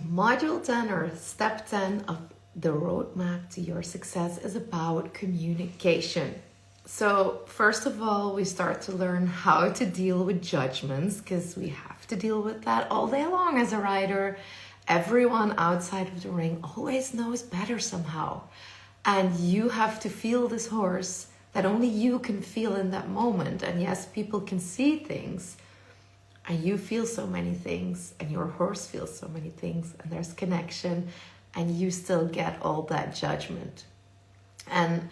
Module 10 or step 10 of the roadmap to your success is about communication. So first of all, we start to learn how to deal with judgments, because we have to deal with that all day long as a rider. Everyone outside of the ring always knows better somehow. And you have to feel this horse that only you can feel in that moment. And yes, people can see things, and you feel so many things, and your horse feels so many things, and there's connection, and you still get all that judgment. And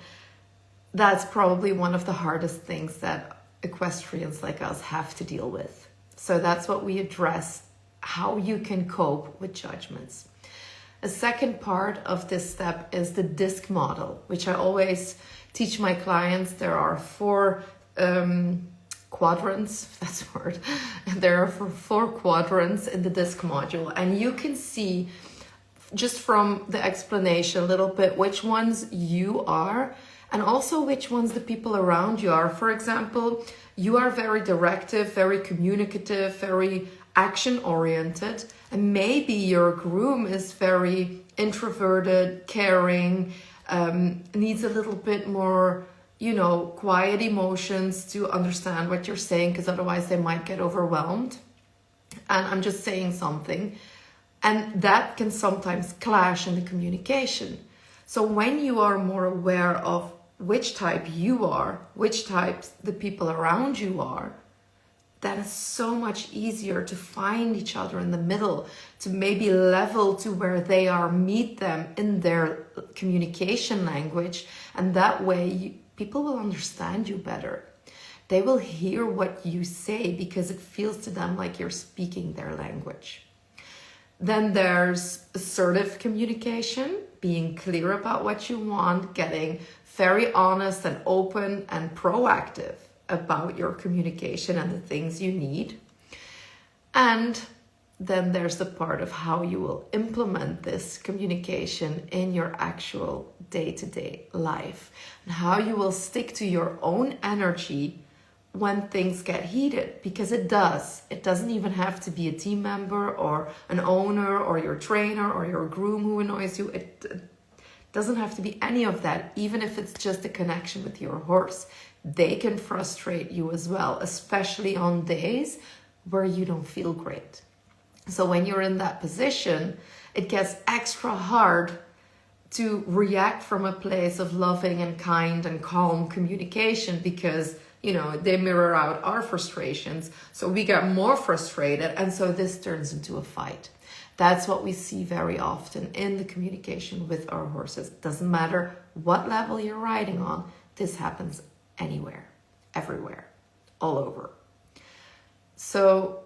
that's probably one of the hardest things that equestrians like us have to deal with. So that's what we address, how you can cope with judgments. A second part of this step is the DISC model, which I always teach my clients. There are 4 quadrants, if that's a word. There are 4 quadrants in the DISC module, and you can see just from the explanation a little bit which ones you are, and also which ones the people around you are. For example, you are very directive, very communicative, very action-oriented, and maybe your groom is very introverted, caring, needs a little bit more, quiet emotions to understand what you're saying, because otherwise they might get overwhelmed. And I'm just saying something. And that can sometimes clash in the communication. So when you are more aware of which type you are, which types the people around you are, that is so much easier to find each other in the middle, to maybe level to where they are, meet them in their communication language. And that way people will understand you better. They will hear what you say because it feels to them like you're speaking their language. Then there's assertive communication, being clear about what you want, getting very honest and open and proactive about your communication and the things you need. And then there's the part of how you will implement this communication in your actual day-to-day life, and how you will stick to your own energy when things get heated, because it does. It doesn't even have to be a team member or an owner or your trainer or your groom who annoys you. It doesn't have to be any of that, even if it's just a connection with your horse. They can frustrate you as well, especially on days where you don't feel great. So when you're in that position, it gets extra hard to react from a place of loving and kind and calm communication, because they mirror out our frustrations. So we get more frustrated. And so this turns into a fight. That's what we see very often in the communication with our horses. Doesn't matter what level you're riding on. This happens anywhere, everywhere, all over. So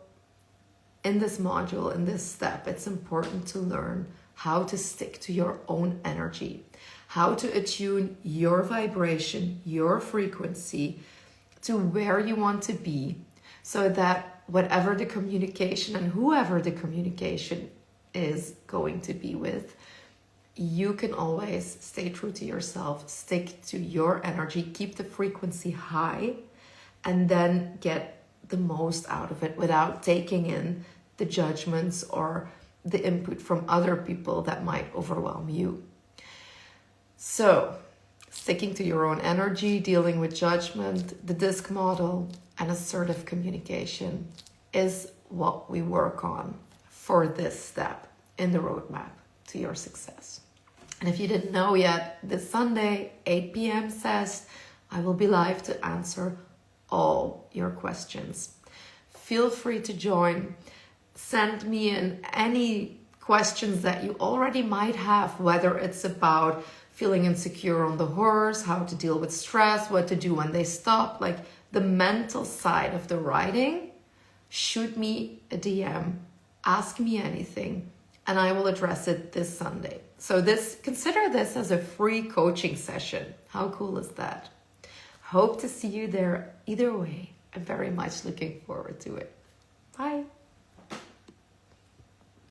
in this module, in this step, it's important to learn how to stick to your own energy, how to attune your vibration, your frequency, to where you want to be, so that whatever the communication and whoever the communication is going to be with, you can always stay true to yourself, stick to your energy, keep the frequency high, and then get the most out of it without taking in the judgments or the input from other people that might overwhelm you. So, sticking to your own energy, dealing with judgment, the DISC model, and assertive communication is what we work on for this step in the roadmap to your success. And if you didn't know yet, this Sunday, 8 p.m. CEST, I will be live to answer all your questions. Feel free to join. Send me in any questions that you already might have, whether it's about feeling insecure on the horse, how to deal with stress, what to do when they stop, like the mental side of the riding. Shoot me a DM, ask me anything, and I will address it this Sunday. So consider this as a free coaching session. How cool is that? Hope to see you there either way. I'm very much looking forward to it. Bye.